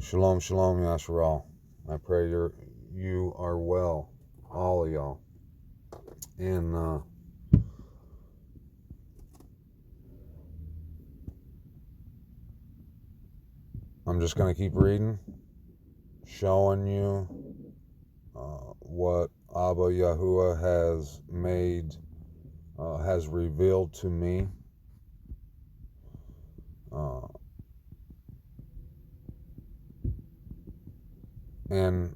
Shalom, shalom, Yasharal. I pray you are well, all of y'all. And I'm just going to keep reading, showing you what Abba Yahuah has made, has revealed to me. And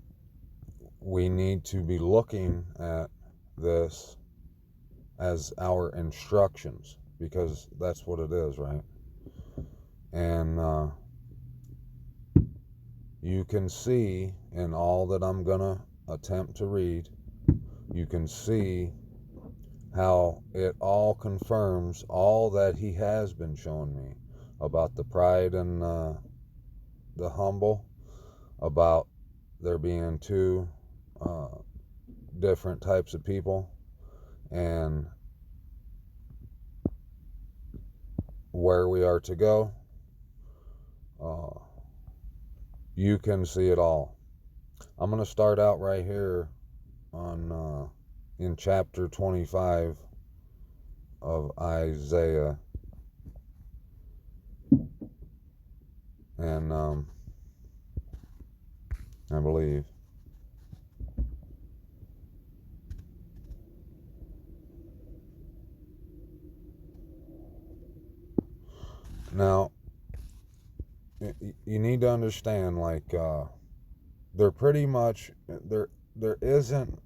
we need to be looking at this as our instructions, because that's what it is, right? And you can see in all that I'm going to attempt to read, you can see how it all confirms all that he has been showing me about the pride and the humble, about there being two different types of people, and where we are to go. You can see it all. I'm going to start out right here on in chapter 25 of Isaiah, and I believe now you need to understand, like they're pretty much there isn't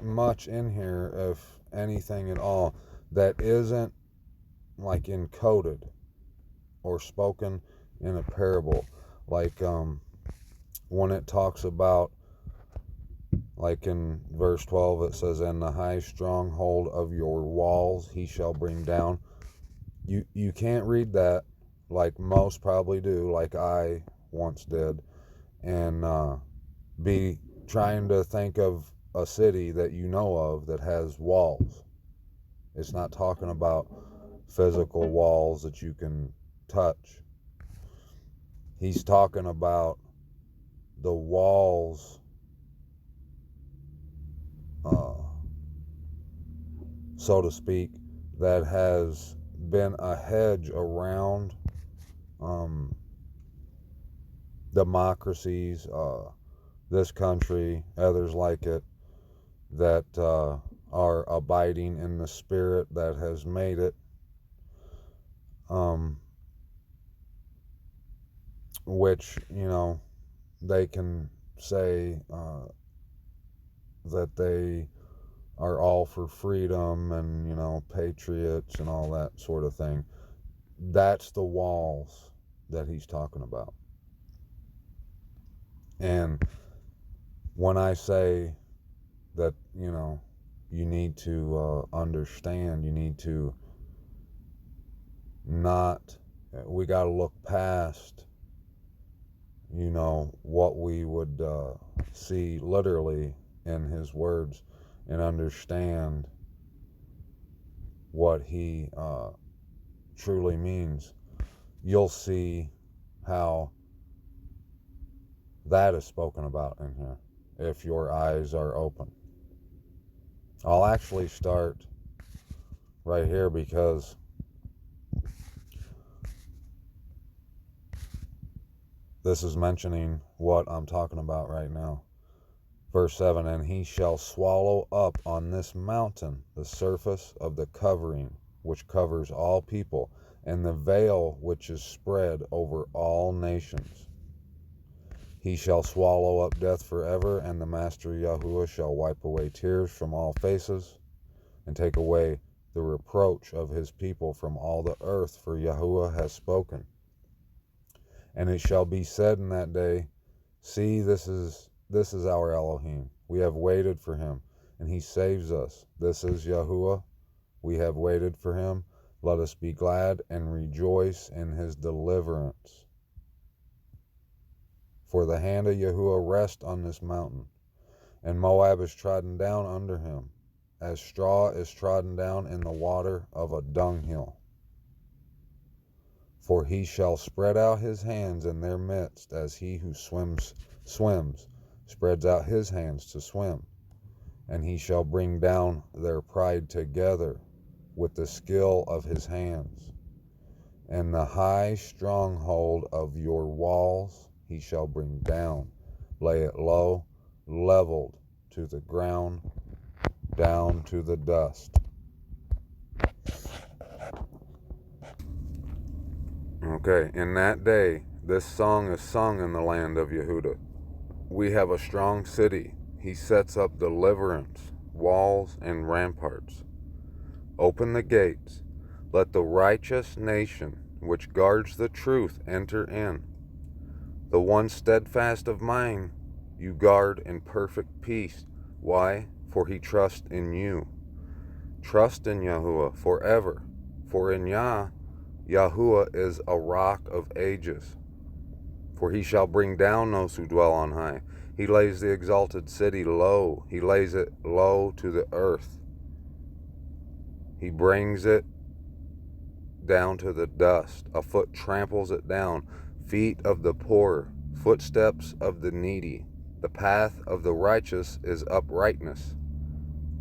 much in here, if anything at all, that isn't like encoded or spoken in a parable. Like when it talks about, like in verse 12, it says, "And the high stronghold of your walls he shall bring down." You can't read that like most probably do, like I once did, and be trying to think of a city that you know of that has walls. It's not talking about physical walls that you can touch. He's talking about the walls, so to speak, that has been a hedge around democracies, this country, others like it, that are abiding in the spirit that has made it, which, they can say that they are all for freedom and, patriots and all that sort of thing. That's the walls that he's talking about. And when I say that, you need to understand, you need to not, we got to look past, what we would see literally in his words, and understand what he truly means. You'll see how that is spoken about in here if your eyes are open. I'll actually start right here, because this is mentioning what I'm talking about right now. Verse 7, "And he shall swallow up on this mountain the surface of the covering which covers all people, and the veil which is spread over all nations. He shall swallow up death forever, and the Master Yahuah shall wipe away tears from all faces, and take away the reproach of his people from all the earth, for Yahuah has spoken. And it shall be said in that day, See, this is our Elohim. We have waited for him, and he saves us. This is Yahuah. We have waited for him. Let us be glad and rejoice in his deliverance. For the hand of Yahuah rests on this mountain, and Moab is trodden down under him, as straw is trodden down in the water of a dunghill. For he shall spread out his hands in their midst, as he who swims spreads out his hands to swim. And he shall bring down their pride together with the skill of his hands. And the high stronghold of your walls he shall bring down, lay it low, leveled to the ground, down to the dust. Okay, in that day, this song is sung in the land of Yahudah. We have a strong city. He sets up deliverance, walls, and ramparts. Open the gates. Let the righteous nation, which guards the truth, enter in. The one steadfast of mind you guard in perfect peace. Why? For he trusts in you. Trust in Yahuah forever. For in Yahuah is a rock of ages. For he shall bring down those who dwell on high. He lays the exalted city low. He lays it low to the earth. He brings it down to the dust. A foot tramples it down. Feet of the poor, footsteps of the needy. The path of the righteous is uprightness.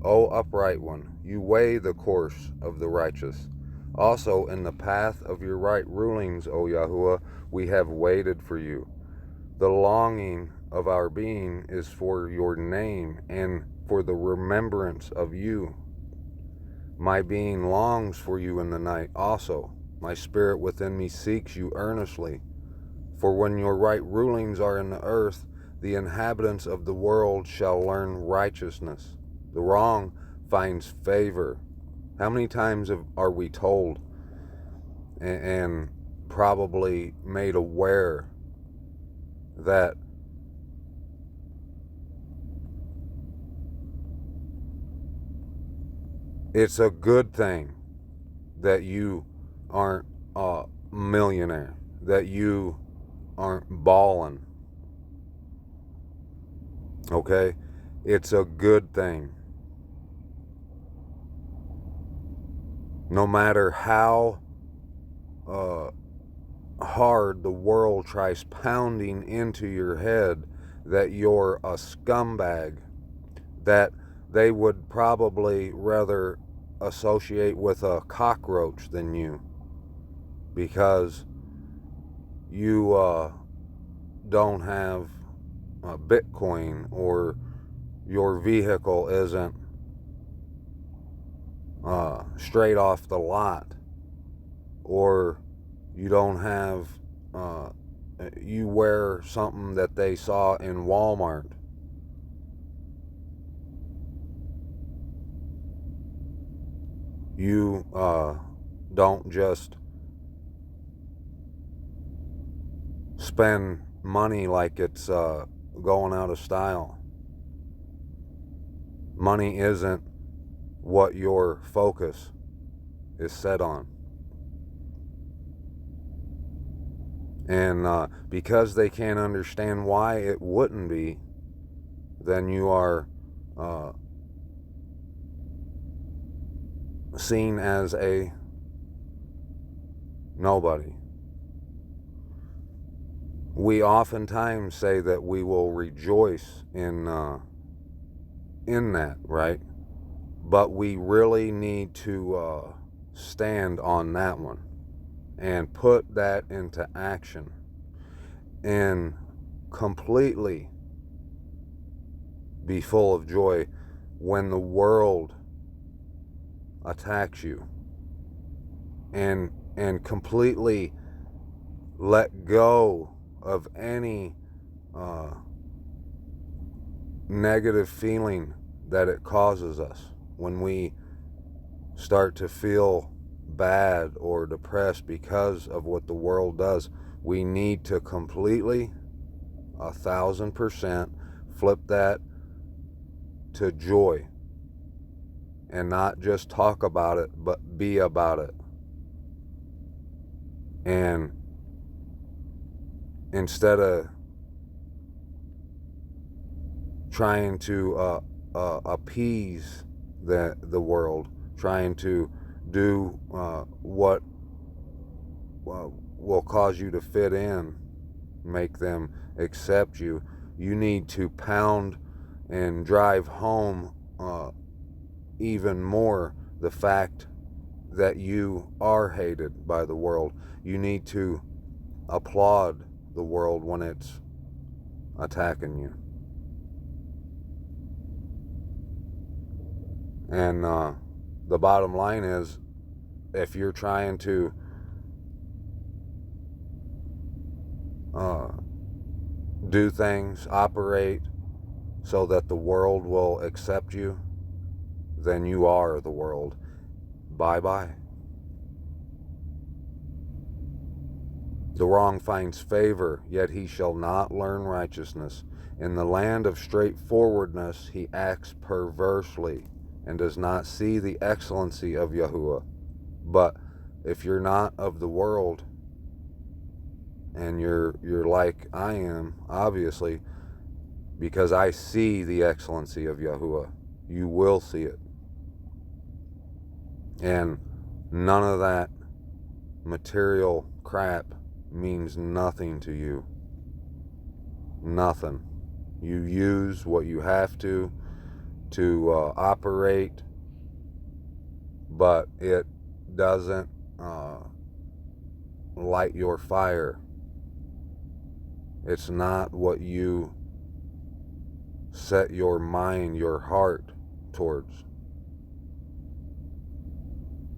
O upright one, you weigh the course of the righteous. Also in the path of your right rulings, O Yahuah, we have waited for you. The longing of our being is for your name and for the remembrance of you. My being longs for you in the night also. My spirit within me seeks you earnestly. For when your right rulings are in the earth, the inhabitants of the world shall learn righteousness. The wrong finds favor. How many times are we told and probably made aware that it's a good thing that you aren't a millionaire, that you aren't balling? Okay? It's a good thing. No matter how hard the world tries pounding into your head that you're a scumbag, that they would probably rather associate with a cockroach than you, because you don't have Bitcoin, or your vehicle isn't straight off the lot, or you don't have you wear something that they saw in Walmart. You don't just spend money like it's going out of style. Money isn't what your focus is set on. And because they can't understand why it wouldn't be, then you are seen as a nobody. We oftentimes say that we will rejoice in that, right? But we really need to stand on that one and put that into action and completely be full of joy when the world attacks you, and completely let go of any negative feeling that it causes us when we start to feel bad or depressed because of what the world does. We need to completely 1,000% flip that to joy, and not just talk about it, but be about it. And instead of trying to appease the world, trying to do what will cause you to fit in, make them accept you. You need to pound and drive home even more the fact that you are hated by the world. You need to applaud the world when it's attacking you. And the bottom line is, if you're trying to do things, operate so that the world will accept you, then you are the world. Bye-bye. The wrong finds favor, yet he shall not learn righteousness. In the land of straightforwardness he acts perversely and does not see the excellency of Yahuah. But if you're not of the world, and you're like I am, obviously, because I see the excellency of Yahuah, you will see it. And none of that material crap means nothing to you. Nothing. You use what you have to operate, but it doesn't light your fire. It's not what you set your mind, your heart towards.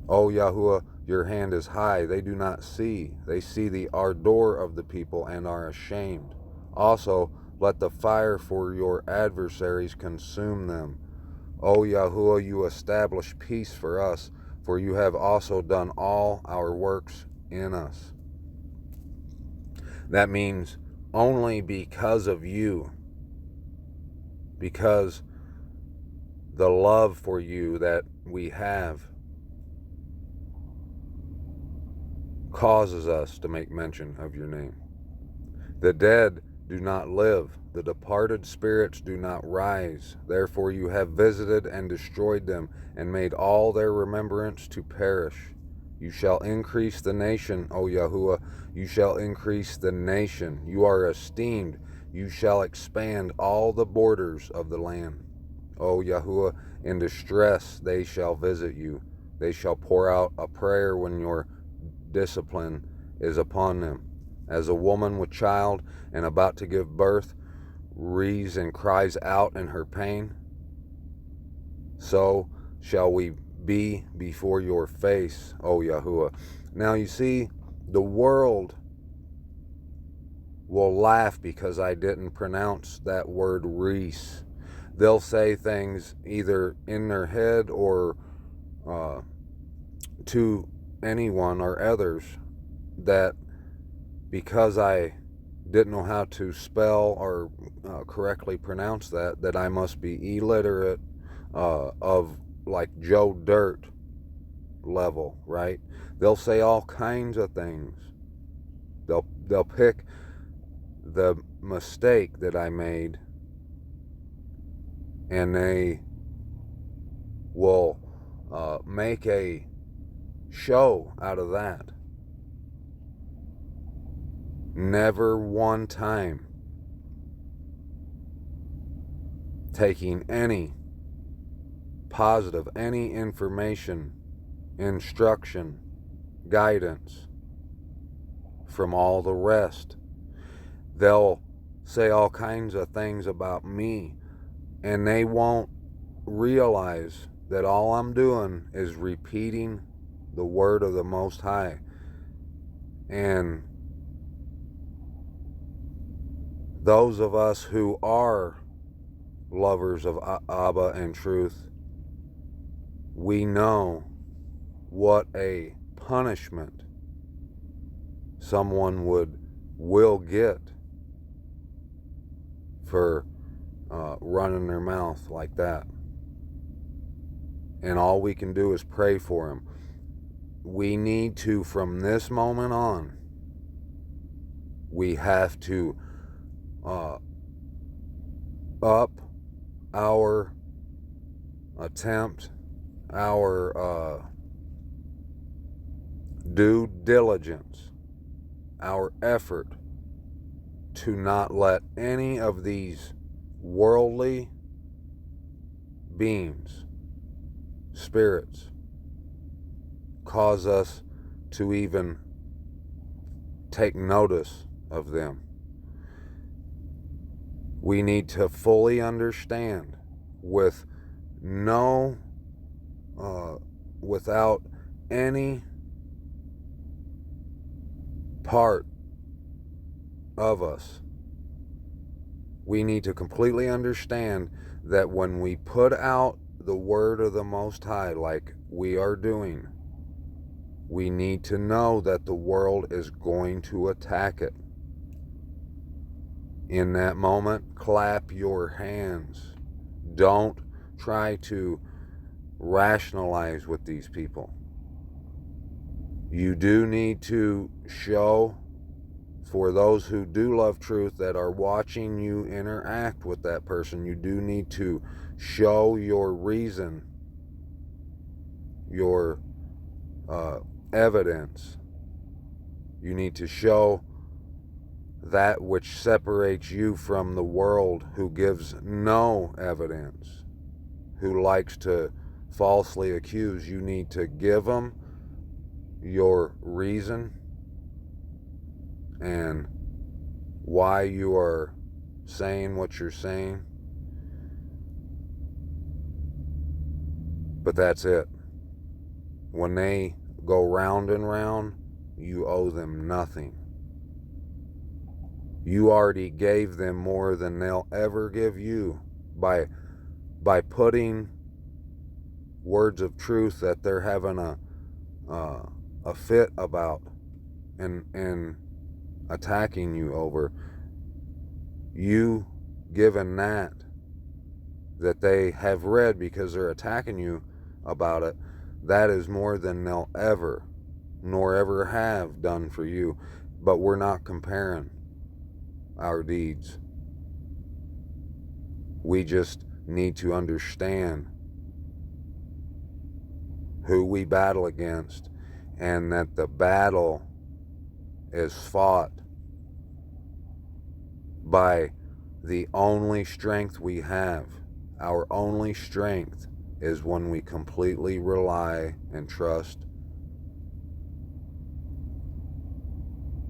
O Yahuah, your hand is high. They do not see. They see the ardor of the people and are ashamed. Also, let the fire for your adversaries consume them. O Yahuah, you establish peace for us, for you have also done all our works in us. That means only because of you, because the love for you that we have causes us to make mention of your name. The dead do not live, the departed spirits do not rise. Therefore you have visited and destroyed them, and made all their remembrance to perish. You shall increase the nation, O Yahuah, you shall increase the nation. You are esteemed, you shall expand all the borders of the land. O Yahuah, in distress they shall visit you. They shall pour out a prayer when your discipline is upon them. As a woman with child and about to give birth wreathes and cries out in her pain, so shall we be before your face, O Yahuah. Now you see, the world will laugh because I didn't pronounce that word reese. They'll say things either in their head or to anyone or others that because I didn't know how to spell or correctly pronounce that I must be illiterate of like Joe Dirt level, right? They'll say all kinds of things. They'll pick the mistake that I made and they will make a show out of that. Never one time taking any positive, any information, instruction, guidance from all the rest. They'll say all kinds of things about me, and they won't realize that all I'm doing is repeating the word of the Most High. And those of us who are lovers of Abba and truth, we know what a punishment someone will get for running their mouth like that. And all we can do is pray for them. We need to, from this moment on, we have to up our attempt, our due diligence our effort to not let any of these worldly beings, spirits, cause us to even take notice of them. We need to fully understand with without any part of us, we need to completely understand that when we put out the word of the Most High like we are doing, we need to know that the world is going to attack it. In that moment, clap your hands. Don't try to rationalize with these people. You do need to show, for those who do love truth that are watching you interact with that person, you do need to show your reason, your evidence. You need to show that which separates you from the world, who gives no evidence, who likes to falsely accuse. You need to give them your reason and why you are saying what you're saying. But that's it. When they go round and round, you owe them nothing. You already gave them more than they'll ever give you by putting words of truth that they're having a fit about and attacking you over. You given that they have read because they're attacking you about it, that is more than they'll ever nor ever have done for you. But we're not comparing our deeds. We just need to understand who we battle against, and that the battle is fought by the only strength we have. Our only strength is when we completely rely and trust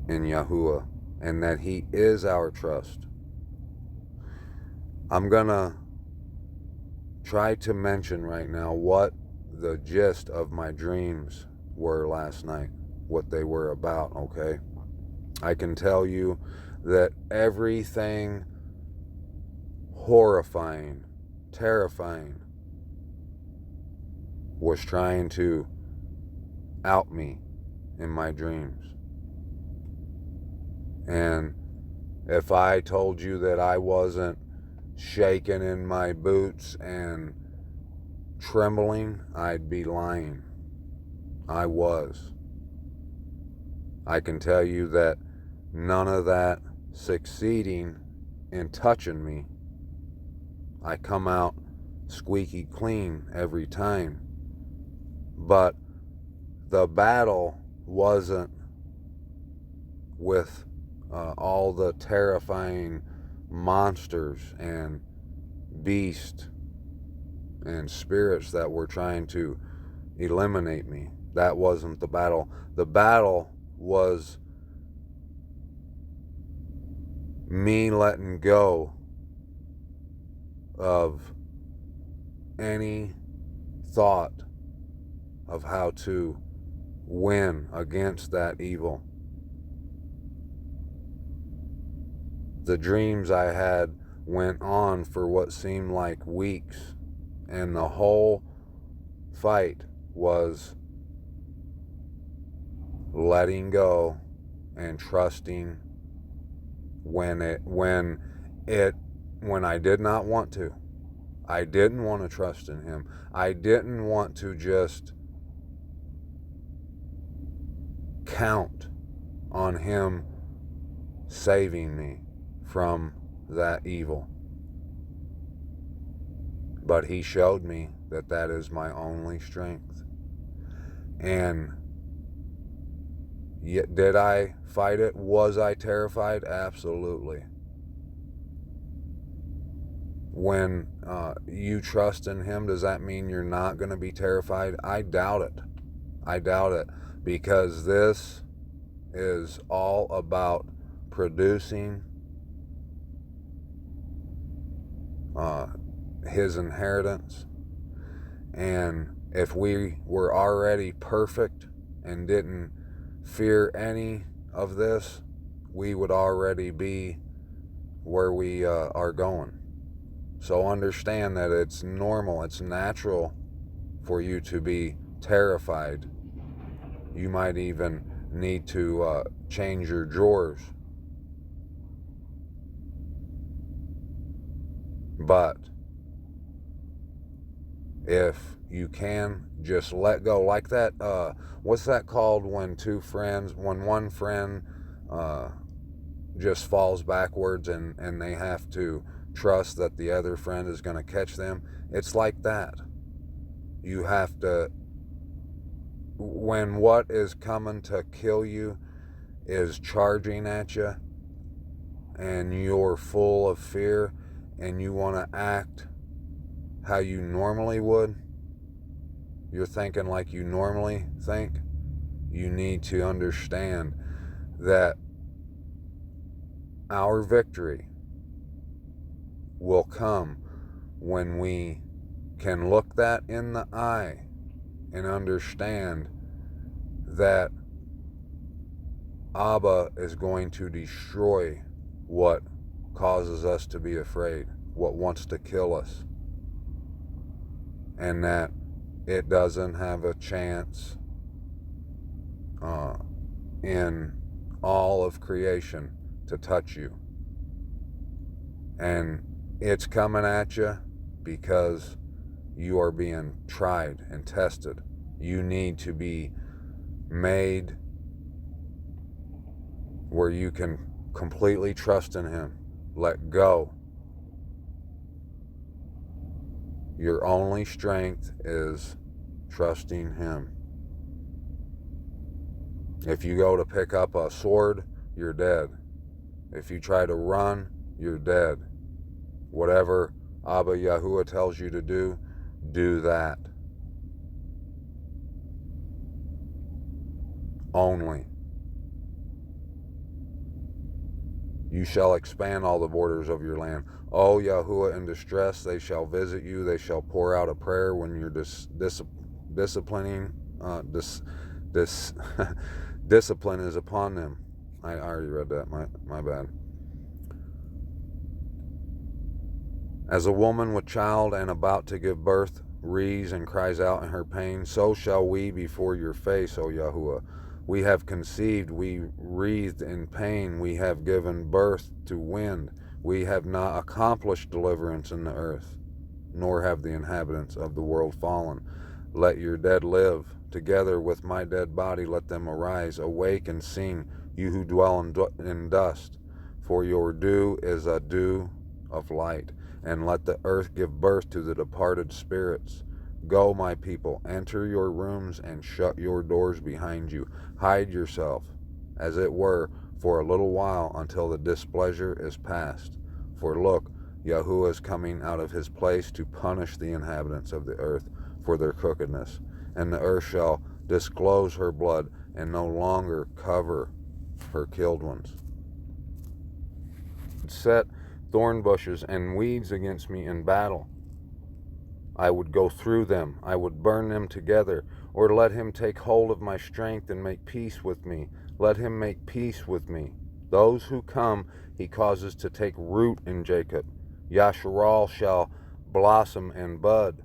in Yahuah, and that He is our trust. I'm gonna try to mention right now what the gist of my dreams were last night, what they were about, okay? I can tell you that everything horrifying, terrifying was trying to out me in my dreams. And if I told you that I wasn't shaking in my boots and trembling, I'd be lying. I was. I can tell you that none of that succeeding in touching me. I come out squeaky clean every time. But the battle wasn't with all the terrifying monsters and beasts and spirits that were trying to eliminate me. That wasn't the battle. The battle was me letting go of any thought of how to win against that evil. The dreams I had went on for what seemed like weeks, and the whole fight was letting go and trusting when I did not want to. I didn't want to trust in Him. I didn't want to just count on Him saving me from that evil. But He showed me that that is my only strength. And Did I fight it? Was I terrified? Absolutely. When you trust in him, does that mean you're not going to be terrified? I doubt it. I doubt it, because this is all about producing his inheritance. And if we were already perfect and didn't fear any of this, we would already be where we are going. So understand that it's normal, it's natural for you to be terrified. You might even need to change your drawers. But if you can just let go, like that, what's that called when one friend just falls backwards and they have to trust that the other friend is going to catch them? It's like that. You have to, when what is coming to kill you is charging at you and you're full of fear and you want to act how you normally would, you're thinking like you normally think, you need to understand that our victory will come when we can look that in the eye and understand that Abba is going to destroy what causes us to be afraid, what wants to kill us, and that it doesn't have a chance in all of creation to touch you. And it's coming at you because you are being tried and tested. You need to be made where you can completely trust in him. Let go. Your only strength is trusting him. If you go to pick up a sword, you're dead. If you try to run, you're dead. Whatever Abba Yahuah tells you to do that. Only. You shall expand all the borders of your land. O Yahuah, in distress they shall visit you. They shall pour out a prayer when you're disciplining. Discipline is upon them. I already read that. My bad. As a woman with child and about to give birth wreathes and cries out in her pain, so shall we before your face, O Yahuah. We have conceived, we wreathed in pain, we have given birth to wind. We have not accomplished deliverance in the earth, nor have the inhabitants of the world fallen. Let your dead live. Together with my dead body let them arise. Awake and sing, you who dwell in dust. For your dew is a dew of light, and let the earth give birth to the departed spirits. Go, my people, enter your rooms and shut your doors behind you. Hide yourself, as it were, for a little while until the displeasure is past. For look, Yahuah is coming out of his place to punish the inhabitants of the earth for their crookedness. And the earth shall disclose her blood and no longer cover her killed ones. Set thorn bushes and weeds against me in battle. I would go through them, I would burn them together, or let him take hold of my strength and make peace with me. Let him make peace with me. Those who come he causes to take root in Jacob. Yasharal shall blossom and bud,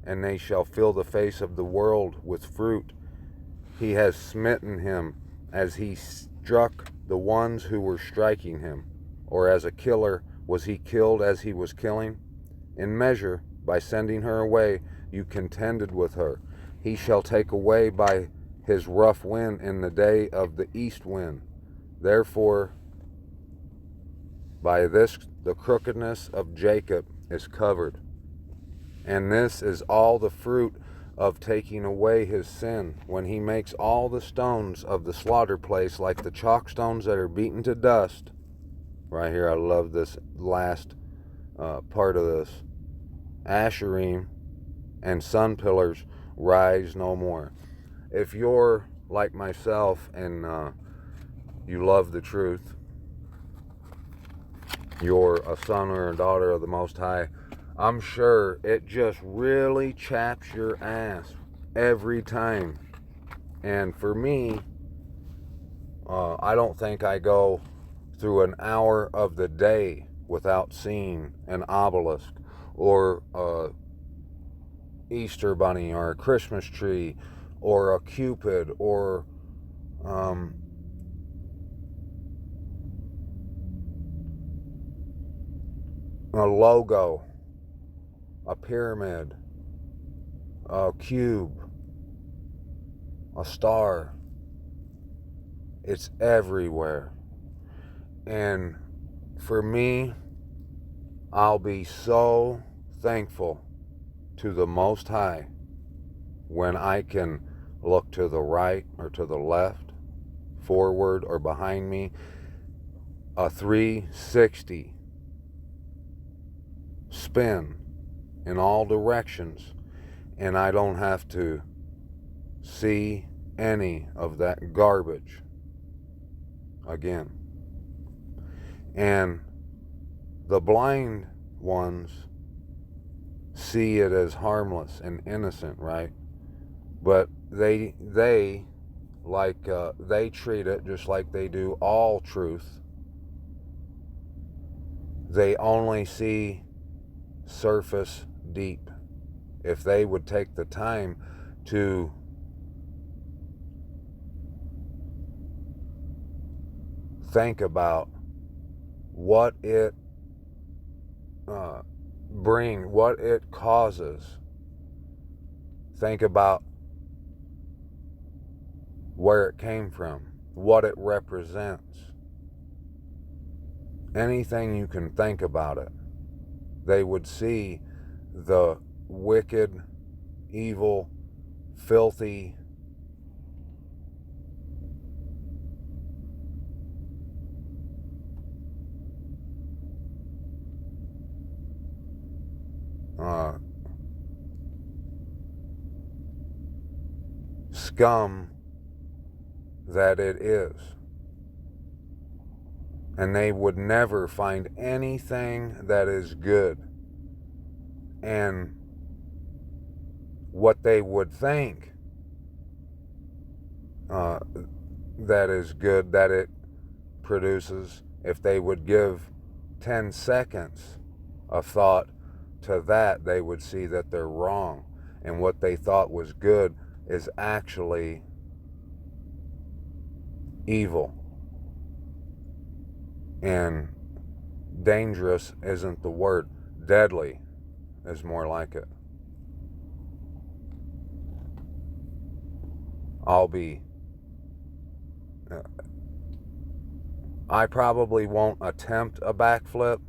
and they shall fill the face of the world with fruit. He has smitten him as he struck the ones who were striking him, or as a killer was he killed as he was killing. In measure, by sending her away, you contended with her. He shall take away by his rough wind in the day of the east wind. Therefore, by this the crookedness of Jacob is covered. And this is all the fruit of taking away his sin, when he makes all the stones of the slaughter place like the chalk stones that are beaten to dust. Right here, I love this last part of this. Asherim and sun pillars rise no more. If you're like myself and you love the truth, you're a son or a daughter of the Most High, I'm sure it just really chaps your ass every time. And for me, I don't think I go through an hour of the day without seeing an obelisk or a Easter bunny or a Christmas tree or a Cupid or a logo, a pyramid, a cube, a star. It's everywhere. And for me, I'll be so thankful to the Most High when I can look to the right or to the left, forward or behind me, a 360 spin in all directions, and I don't have to see any of that garbage again. And the blind ones see it as harmless and innocent, right? But they treat it just like they do all truth. They only see surface deep. If they would take the time to think about what it what it causes, think about where it came from, what it represents, anything you can think about it, they would see the wicked, evil, filthy, scum that it is. And they would never find anything that is good. And what they would think that is good, that it produces, if they would give 10 seconds of thought to that, they would see that they're wrong. And what they thought was good is actually evil. And dangerous isn't the word. Deadly is more like it. I probably won't attempt a backflip,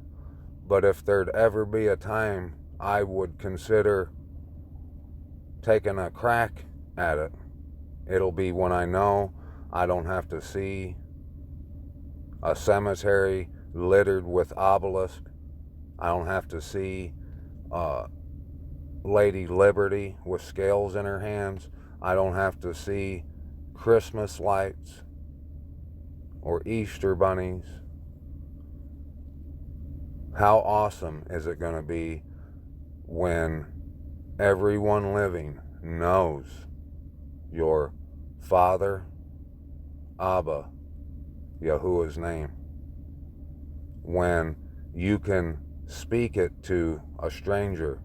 but if there'd ever be a time I would consider taking a crack at it, it'll be when I know I don't have to see a cemetery littered with obelisks. I don't have to see Lady Liberty with scales in her hands. I don't have to see Christmas lights or Easter bunnies. How awesome is it going to be when everyone living knows your Father, Abba, Yahuah's name? When you can speak it to a stranger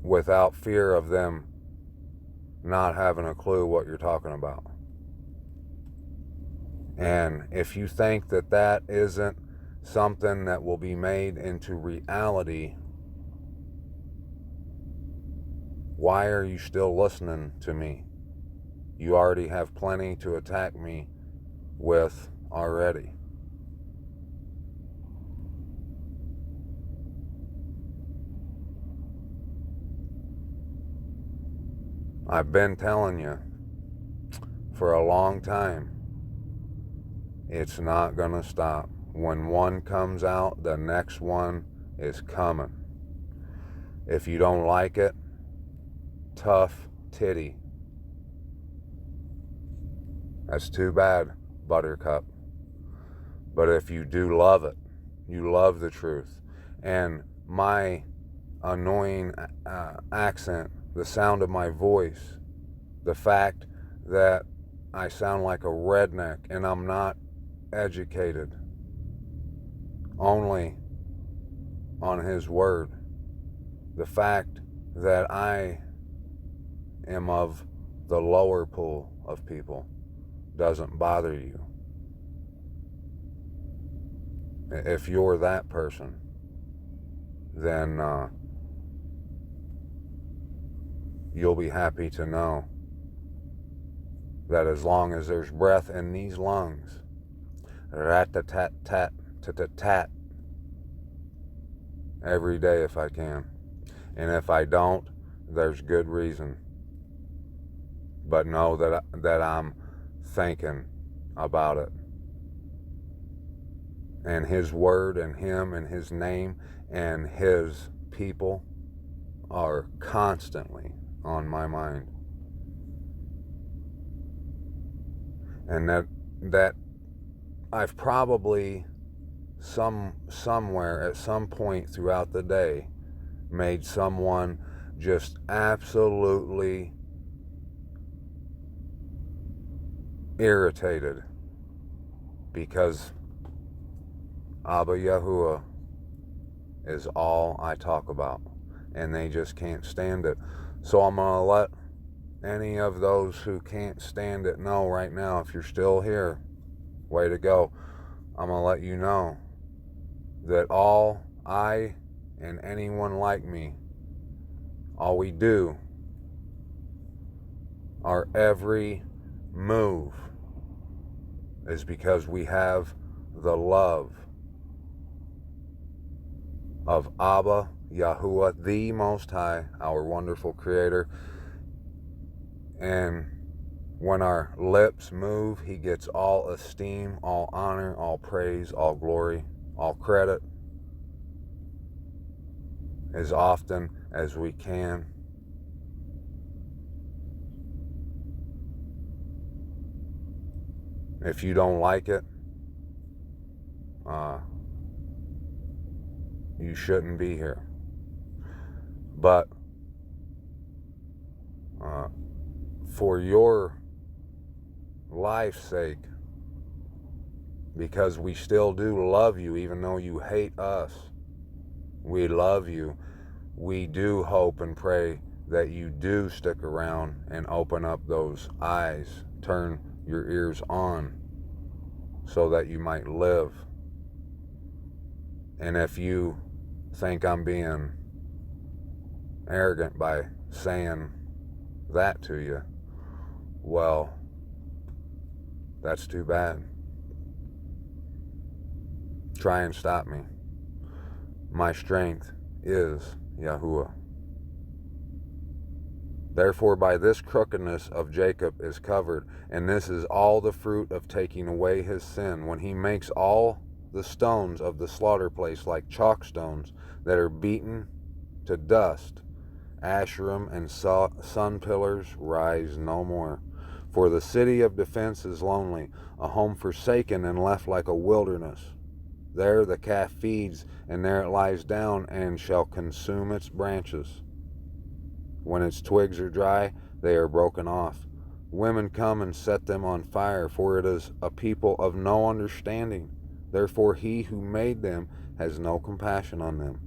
without fear of them not having a clue what you're talking about. And if you think that that isn't something that will be made into reality, why are you still listening to me? You already have plenty to attack me with already. I've been telling you for a long time, it's not going to stop. When one comes out, the next one is coming. If you don't like it, tough titty. That's too bad, Buttercup. But if you do love it, you love the truth. And my annoying accent, the sound of my voice, the fact that I sound like a redneck and I'm not educated, only on His Word, the fact that I am of the lower pool of people doesn't bother you. If you're that person, then you'll be happy to know that as long as there's breath in these lungs, rat-tat-tat-tat-tat-tat, every day if I can. And if I don't, there's good reason. But know that I'm thinking about it. And His Word and Him and His name and His people are constantly on my mind. And that I've probably somewhere at some point throughout the day made someone just absolutely irritated because Abba Yahuah is all I talk about, and they just can't stand it. So I'm going to let any of those who can't stand it know right now, if you're still here, way to go. I'm going to let you know that all I and anyone like me, all we do, our every move is because we have the love of Abba Yahuah, the Most High, our wonderful Creator. And when our lips move, He gets all esteem, all honor, all praise, all glory, all credit, as often as we can. If you don't like it, you shouldn't be here. But for your life's sake, because we still do love you, even though you hate us, we love you. We do hope and pray that you do stick around and open up those eyes, turn your ears on, so that you might live. And if you think I'm being arrogant by saying that to you, well, that's too bad. Try and stop me. My strength is Yahuah. Therefore, by this crookedness of Jacob is covered, and this is all the fruit of taking away his sin, when he makes all the stones of the slaughter place like chalk stones that are beaten to dust. Asherim and sun pillars rise no more. For the city of defense is lonely, a home forsaken and left like a wilderness. There the calf feeds, and there it lies down, and shall consume its branches. When its twigs are dry, they are broken off. Women come and set them on fire, for it is a people of no understanding. Therefore he who made them has no compassion on them,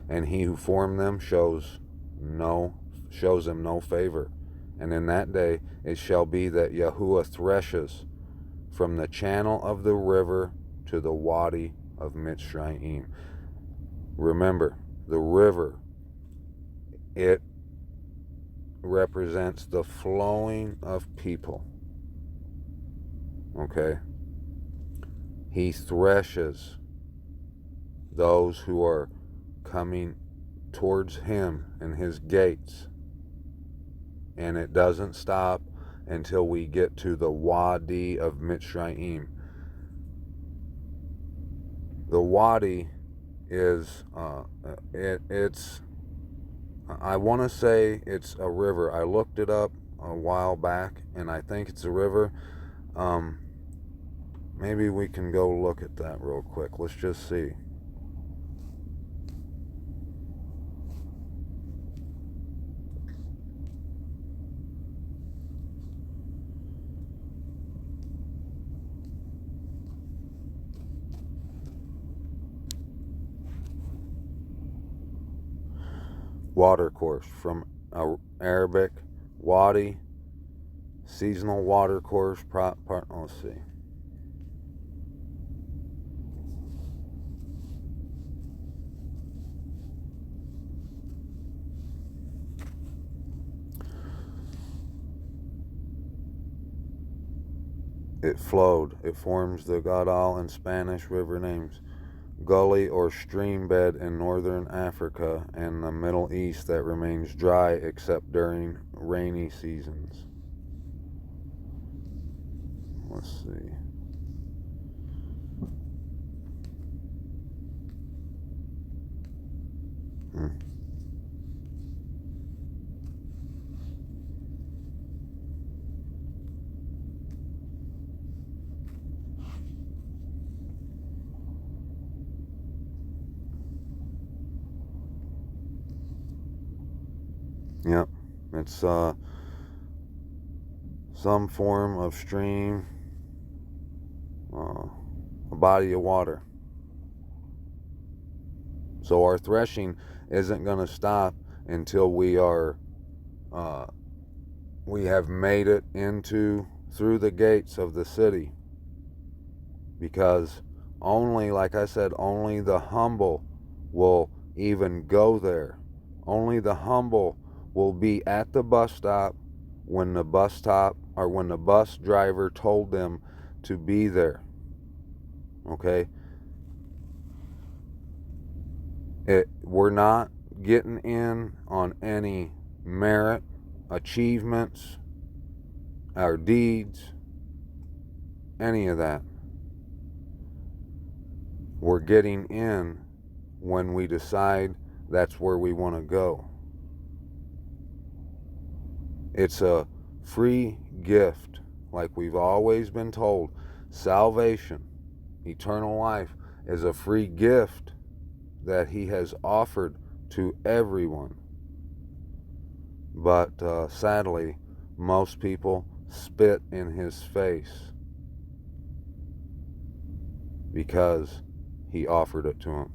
and he who formed them shows them no favor. And in that day it shall be that Yahuah threshes from the channel of the river to the wadi of Mitzrayim. Remember, the river, it represents the flowing of people. Okay? He threshes those who are coming towards him and his gates. and it doesn't stop until we get to the Wadi of Mitzrayim. The Wadi is, it's, I want to say it's a river. I looked it up a while back, and I think it's a river. Maybe we can go look at that real quick. Let's just see. Watercourse, from Arabic, Wadi, seasonal watercourse. Let's see. It flowed. It forms the Gadal in Spanish river names. Gully or stream bed in northern Africa and the Middle East that remains dry except during rainy seasons. Let's see. Yep, it's some form of stream, a body of water. So our threshing isn't going to stop until we have made it through the gates of the city. Because only, like I said, only the humble will even go there. Only the humble will be at the bus stop when the bus driver told them to be there. Okay? We're not getting in on any merit, achievements, our deeds, any of that. We're getting in when we decide that's where we want to go. It's a free gift, like we've always been told. Salvation, eternal life, is a free gift that He has offered to everyone. But sadly, most people spit in His face because He offered it to them.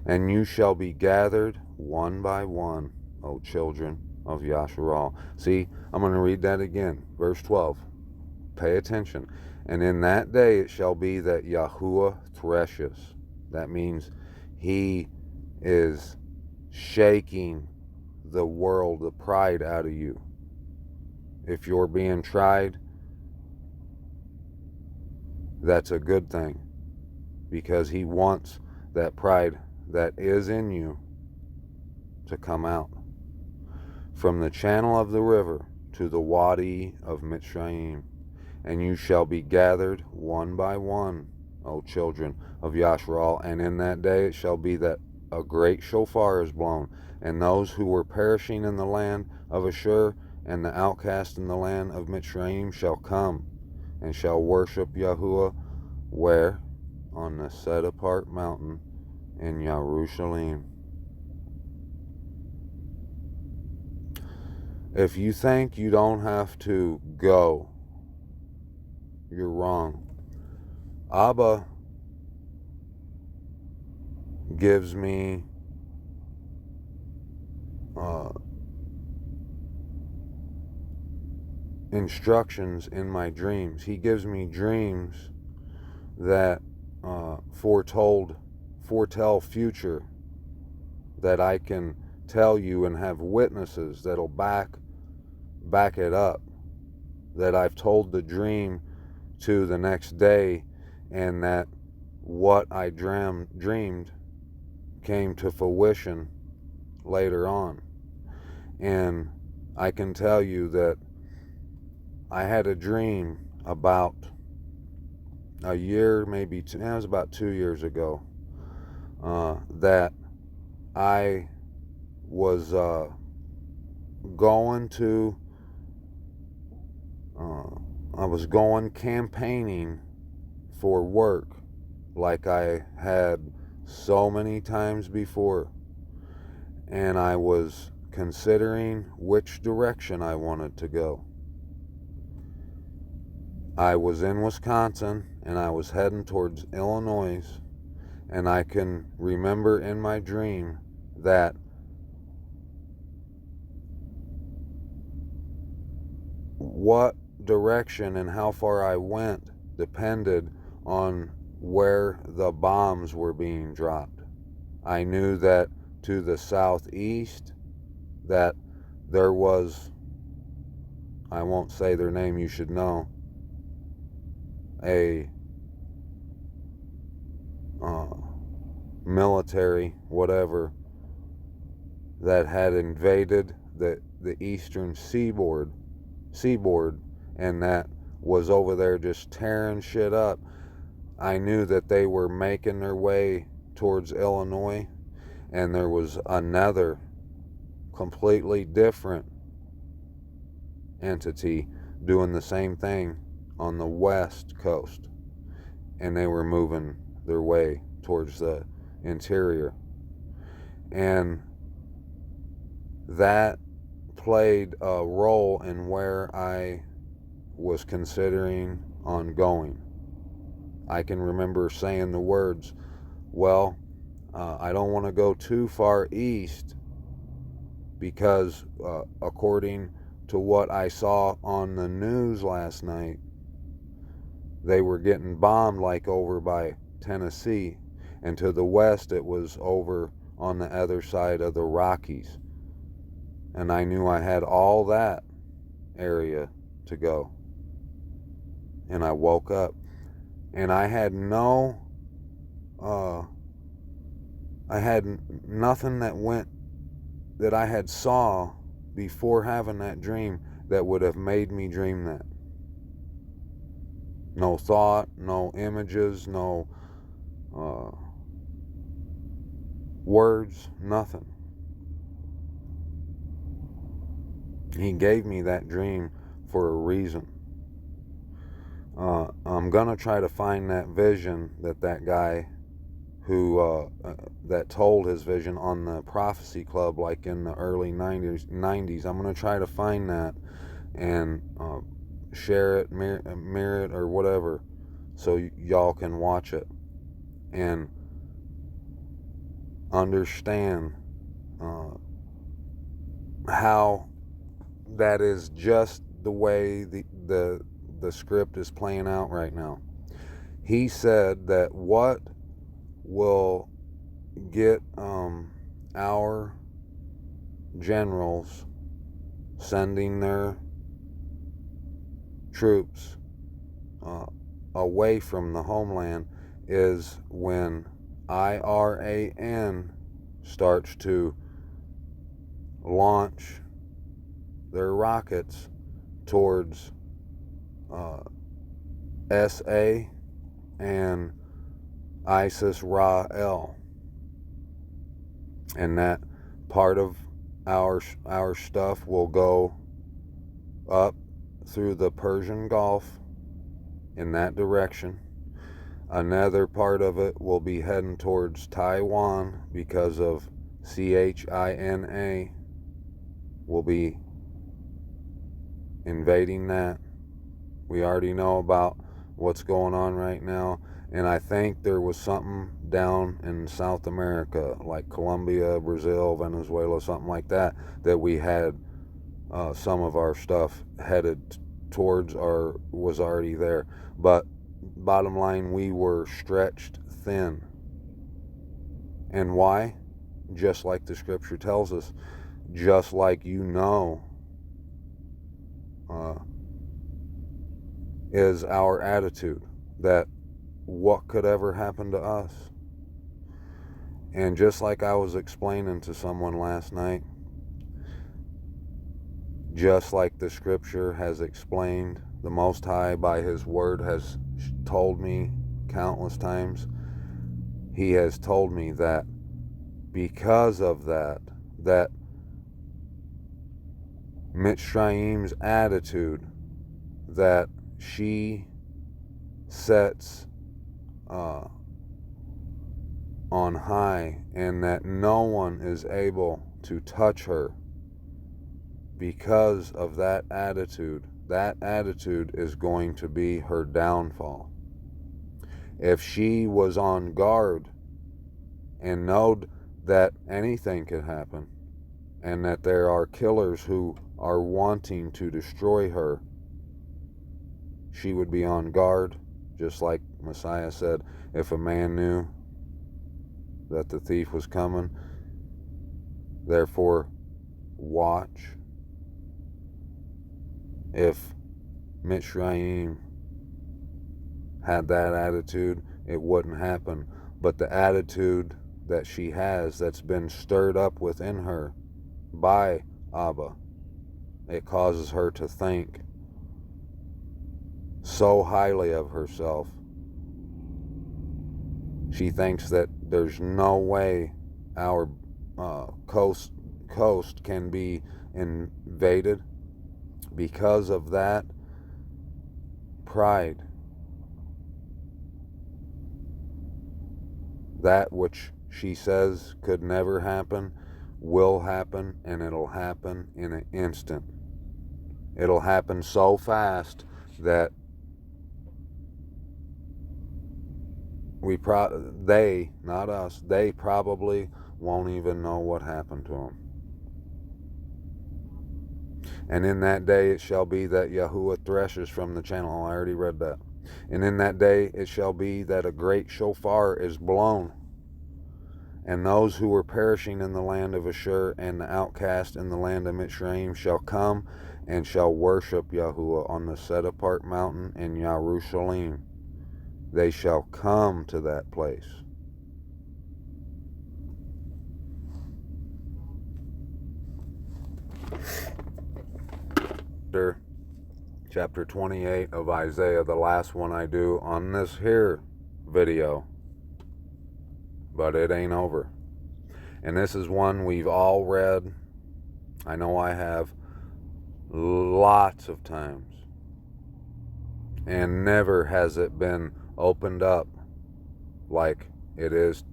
And you shall be gathered one by one, O children of Yasharal. See, I'm going to read that again. Verse 12. Pay attention. And in that day it shall be that Yahuah threshes. That means He is shaking the world, the pride out of you. If you're being tried, that's a good thing, because He wants that pride that is in you to come out. From the channel of the river to the Wadi of Mitzrayim, and you shall be gathered one by one, O children of Yasharal. And in that day it shall be that a great shofar is blown, and those who were perishing in the land of Ashur and the outcast in the land of Mitzrayim shall come and shall worship Yahuah, where? On the set apart mountain in Jerusalem. If you think you don't have to go, you're wrong. Abba gives me instructions in my dreams. He gives me dreams that foretell future, that I can tell you and have witnesses that'll back it up, that I've told the dream to the next day, and that what I dreamed came to fruition later on. And I can tell you that I had a dream about a year, maybe two, it was about 2 years ago, that I was going to, I was going campaigning for work like I had so many times before, and I was considering which direction I wanted to go. I was in Wisconsin and I was heading towards Illinois, and I can remember in my dream that what direction and how far I went depended on where the bombs were being dropped. I knew that to the southeast that there was, I won't say their name, you should know, a military, whatever, that had invaded the eastern seaboard, and that was over there just tearing shit up. I knew that they were making their way towards Illinois, and there was another completely different entity doing the same thing on the west coast, and they were moving their way towards the interior. And that played a role in where I was considering on going. I can remember saying the words, well, I don't want to go too far east because according to what I saw on the news last night, they were getting bombed like over by Tennessee, and to the west it was over on the other side of the Rockies. And I knew I had all that area to go. And I woke up and I had nothing that I had saw before having that dream that would have made me dream that. No thought, no images, no words, nothing. He gave me that dream for a reason. I'm gonna try to find that vision that guy who that told his vision on the Prophecy Club, like in the early 90s. I'm gonna try to find that and share it, mirror it, or whatever, so y'all can watch it and understand how that is just the way the script is playing out right now. He said that what will get our generals sending their troops away from the homeland is when Iran starts to launch their rockets towards SA and ISIS Ra-El, and that part of our stuff will go up through the Persian Gulf in that direction. Another part of it will be heading towards Taiwan because of China will be invading that. We already know about what's going on right now, and I think there was something down in South America, like Colombia, Brazil, Venezuela, something like that, that we had some of our stuff headed towards or was already there. But bottom line, we were stretched thin. And why? Just like the scripture tells us, just like is our attitude, that what could ever happen to us. And just like I was explaining to someone last night, Just like the scripture has explained, the Most High by His word has told me countless times. He has told me that because of that Mitzrayim's attitude that she sets on high, and that no one is able to touch her, because of that attitude is going to be her downfall. If she was on guard and knowed that anything could happen and that there are killers who are wanting to destroy her, she would be on guard, just like Messiah said, if a man knew that the thief was coming, therefore watch. If Mitzrayim had that attitude, it wouldn't happen. But the attitude that she has, that's been stirred up within her by Abba, it causes her to think so highly of herself. She thinks that there's no way our coast can be invaded. Because of that pride, that which she says could never happen will happen, and it'll happen in an instant. It'll happen so fast that they, not us, they probably won't even know what happened to them. And in that day it shall be that Yahuah threshes from the channel. Oh, I already read that. And in that day it shall be that a great shofar is blown, and those who were perishing in the land of Ashur and the outcast in the land of Mitzrayim shall come and shall worship Yahuah on the set apart mountain in Jerusalem. They shall come to that place. Chapter 28 of Isaiah, the last one I do on this here video, but it ain't over. And this is one we've all read. I know I have, lots of times, and never has it been opened up like it is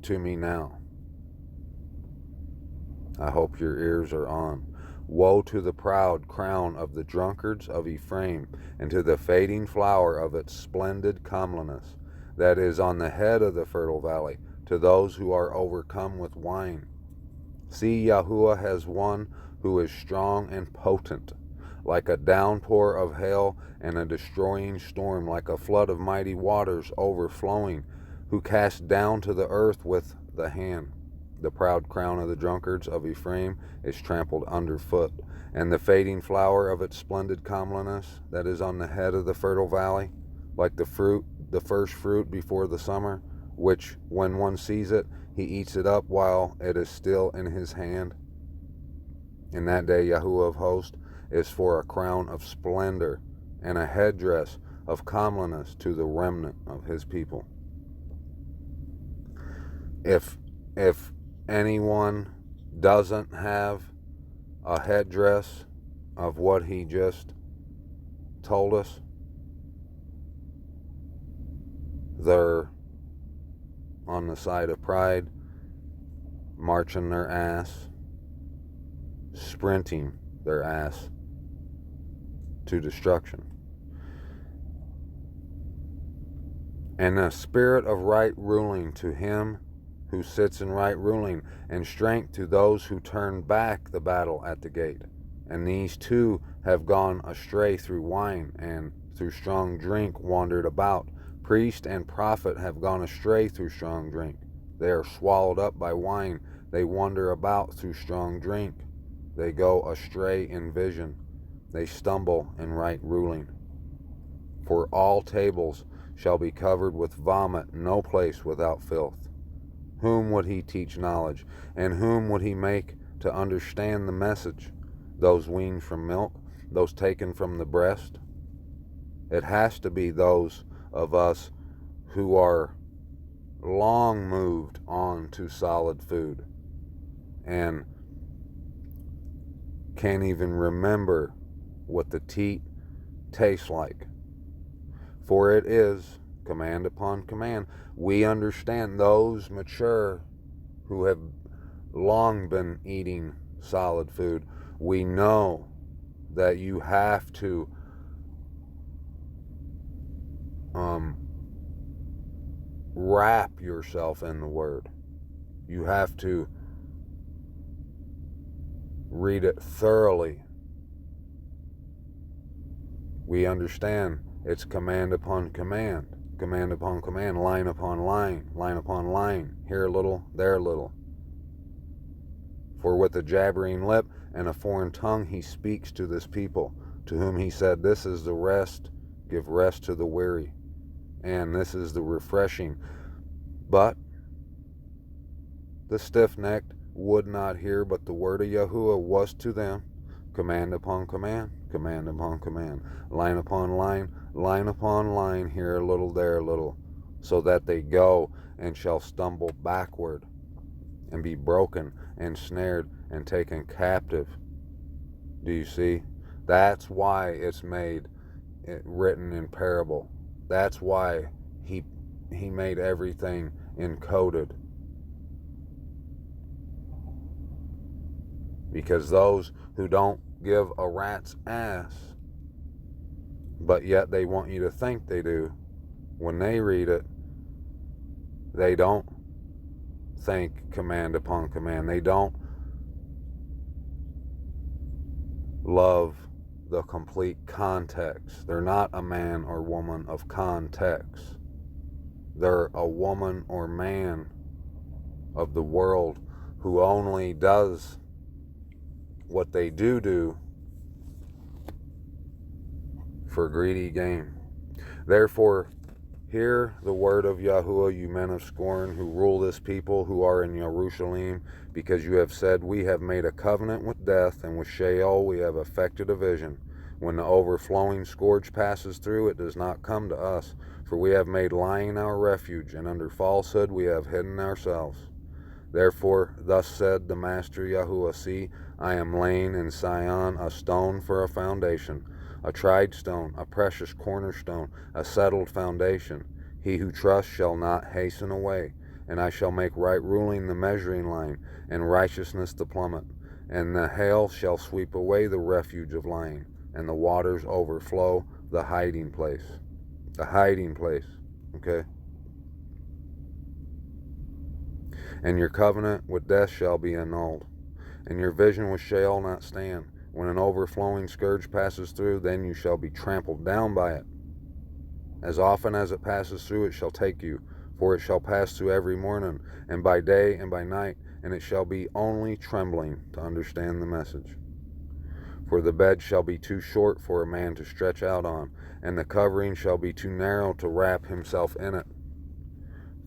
to me now. I hope your ears are on. Woe to the proud crown of the drunkards of Ephraim, and to the fading flower of its splendid comeliness, that is on the head of the fertile valley, to those who are overcome with wine. See, Yahuah has one who is strong and potent, like a downpour of hail and a destroying storm, like a flood of mighty waters overflowing, who casts down to the earth with the hand. The proud crown of the drunkards of Ephraim is trampled underfoot, and the fading flower of its splendid comeliness, that is on the head of the fertile valley, like the first fruit before the summer, which when one sees it, he eats it up while it is still in his hand. In that day Yahuah of hosts is for a crown of splendor and a headdress of comeliness to the remnant of his people. If anyone doesn't have a headdress of what he just told us, they're on the side of pride, marching their ass, sprinting their ass to destruction. And a spirit of right ruling to him who sits in right ruling, and strength to those who turn back the battle at the gate. And these two have gone astray through wine, and through strong drink wandered about. Priest and prophet have gone astray through strong drink. They are swallowed up by wine. They wander about through strong drink. They go astray in vision. They stumble in right ruling. For all tables shall be covered with vomit, no place without filth. Whom would he teach knowledge, and whom would he make to understand the message? those weaned from milk, those taken from the breast. It has to be those of us who are long moved on to solid food and can't even remember what the teat tastes like. For it is command upon command. We understand those mature who have long been eating solid food. We know that you have to wrap yourself in the Word. You have to read it thoroughly. We understand it's command upon command, command upon command, line upon line, line upon line, here a little, there a little. For with a jabbering lip and a foreign tongue he speaks to this people, to whom he said, this is the rest, give rest to the weary, and this is the refreshing. But the stiff-necked would not hear, but the word of Yahuah was to them command upon command, command upon command, line upon line, line upon line, here a little, there a little, so that they go and shall stumble backward and be broken and snared and taken captive. Do you see? That's why it's written in parable. That's why he made everything encoded. Because those who don't give a rat's ass, but yet they want you to think they do, when they read it, they don't think command upon command. They don't love the complete context. They're not a man or woman of context. They're a woman or man of the world who only does what they do for greedy gain. Therefore, hear the word of Yahuah, you men of scorn, who rule this people, who are in Jerusalem, because you have said, we have made a covenant with death, and with Sheol we have effected a vision. When the overflowing scourge passes through, it does not come to us, for we have made lying our refuge, and under falsehood we have hidden ourselves. Therefore, thus said the Master Yahuah, see, I am laying in Sion a stone for a foundation, a tried stone, a precious cornerstone, a settled foundation. He who trusts shall not hasten away, and I shall make right ruling the measuring line, and righteousness the plummet. And the hail shall sweep away the refuge of lying, and the waters overflow the hiding place. The hiding place, okay? And your covenant with death shall be annulled, and your vision with Sheol not stand. When an overflowing scourge passes through, then you shall be trampled down by it. As often as it passes through, it shall take you, for it shall pass through every morning, and by day and by night, and it shall be only trembling to understand the message. For the bed shall be too short for a man to stretch out on, and the covering shall be too narrow to wrap himself in it.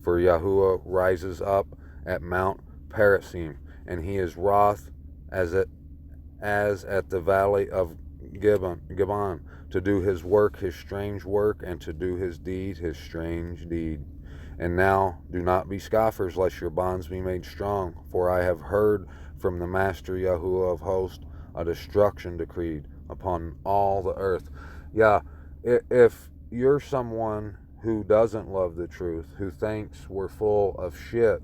For Yahuah rises up at Mount Perazim, and he is wroth as at the valley of Gibeon, to do his work, his strange work, and to do his deed, his strange deed. And now do not be scoffers, lest your bonds be made strong. For I have heard from the Master Yahuah of hosts a destruction decreed upon all the earth. Yeah, if you're someone who doesn't love the truth, who thinks we're full of shit,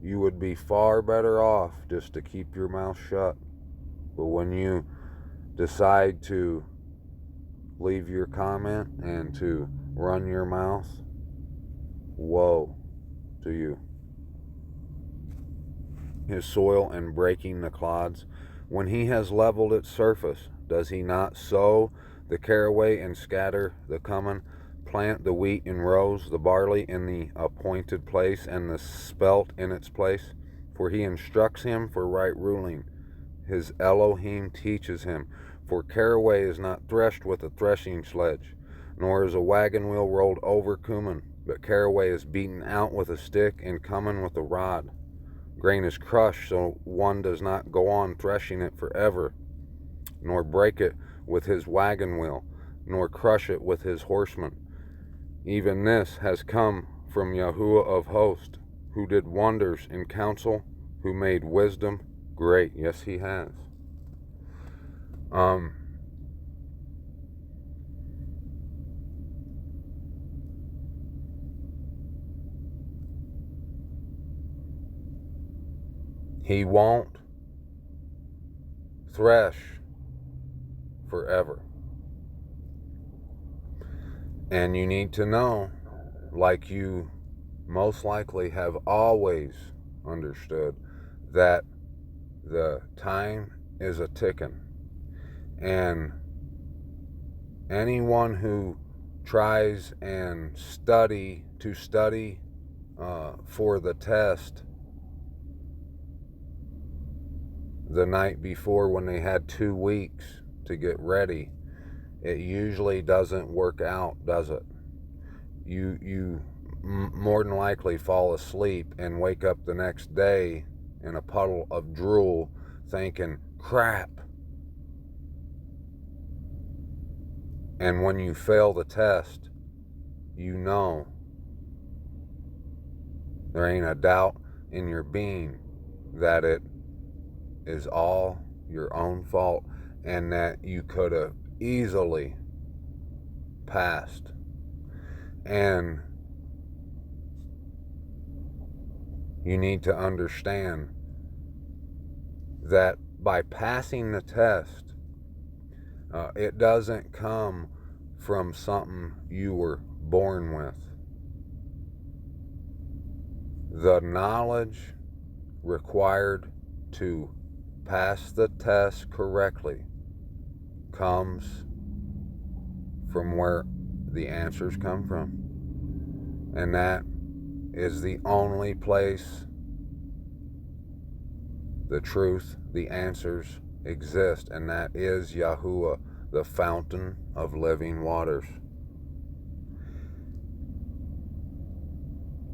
you would be far better off just to keep your mouth shut. But when you decide to leave your comment and to run your mouth, woe to you. His soil and breaking the clods, when he has leveled its surface, does he not sow the caraway and scatter the cumin, plant the wheat in rows, the barley in the appointed place, and the spelt in its place? For he instructs him for right ruling. His Elohim teaches him. For caraway is not threshed with a threshing sledge, nor is a wagon wheel rolled over cumin, but caraway is beaten out with a stick, and cumin with a rod. Grain is crushed, so one does not go on threshing it forever, nor break it with his wagon wheel, nor crush it with his horsemen. Even this has come from Yahuah of hosts, who did wonders in counsel, who made wisdom great. Yes, he has. He won't thresh forever. And you need to know, like you most likely have always understood, that the time is a ticking. And anyone who tries and study for the test the night before, when they had 2 weeks to get ready, it usually doesn't work out, does it? You more than likely fall asleep and wake up the next day in a puddle of drool thinking, crap. And when you fail the test, you know there ain't a doubt in your being that it is all your own fault, and that you could have easily passed. And you need to understand that by passing the test, it doesn't come from something you were born with. The knowledge required to pass the test correctly comes from where the answers come from. And that is the only place the truth, the answers exist, and that is Yahuah, the fountain of living waters.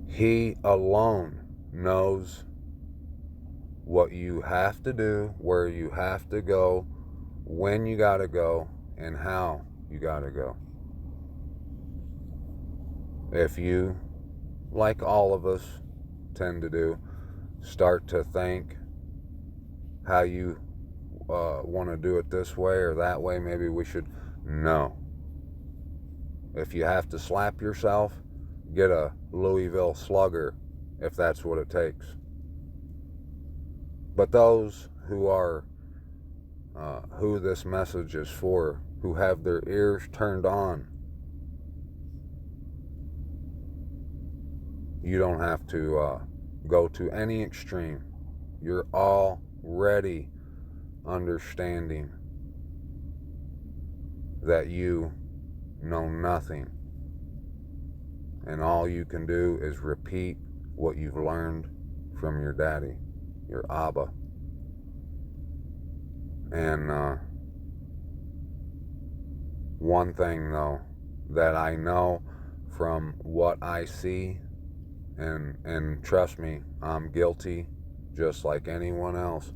He alone knows what you have to do, where you have to go, when you gotta go, and how you gotta go. If you, like all of us tend to do, start to think how you want to do it this way or that way, maybe we should. No. If you have to slap yourself, get a Louisville Slugger if that's what it takes. But those who are who this message is for, who have their ears turned on, you don't have to go to any extreme. You're already understanding that you know nothing, and all you can do is repeat what you've learned from your daddy, your Abba. And one thing though that I know from what I see, and trust me, I'm guilty just like anyone else.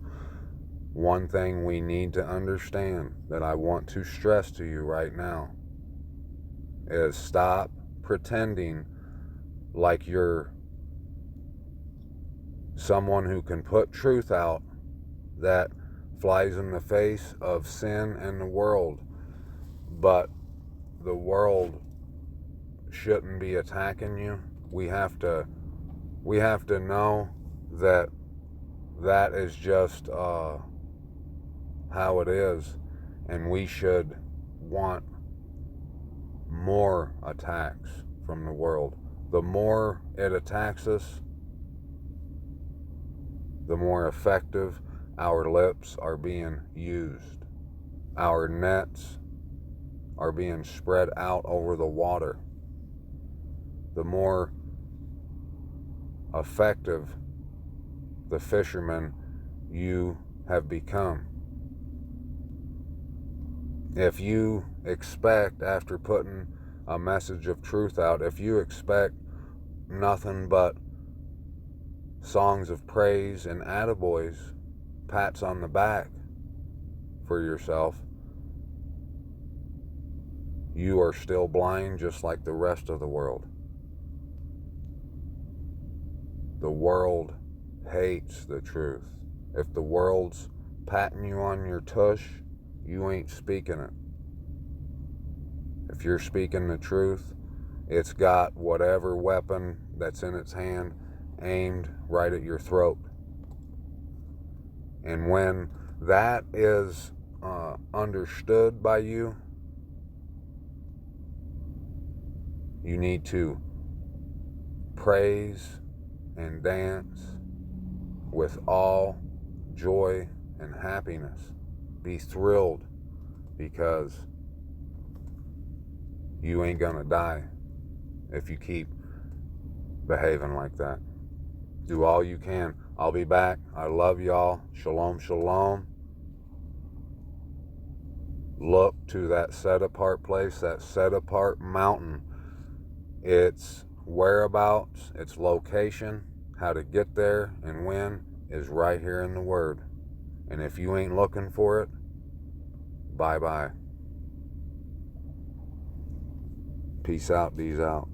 One thing we need to understand that I want to stress to you right now is stop pretending like you're someone who can put truth out that flies in the face of sin and the world. But the world shouldn't be attacking you. We have to know that that is just how it is, and we should want more attacks from the world. The more it attacks us, the more effective our lips are being used. Our nets are being spread out over the water. The more effective the fisherman you have become. If you expect, after putting a message of truth out, if you expect nothing but songs of praise and attaboys, pats on the back for yourself, you are still blind just like the rest of the world. The world hates the truth. If the world's patting you on your tush, you ain't speaking it. If you're speaking the truth, it's got whatever weapon that's in its hand aimed right at your throat. And when that is understood by you, you need to praise and dance with all joy and happiness. Be thrilled, because you ain't gonna die if you keep behaving like that. Do all you can. I'll be back. I love y'all. Shalom, shalom. Look to that set apart place, that set apart mountain. Its whereabouts, its location, how to get there and when is right here in the Word. And if you ain't looking for it, bye-bye. Peace out, bees out.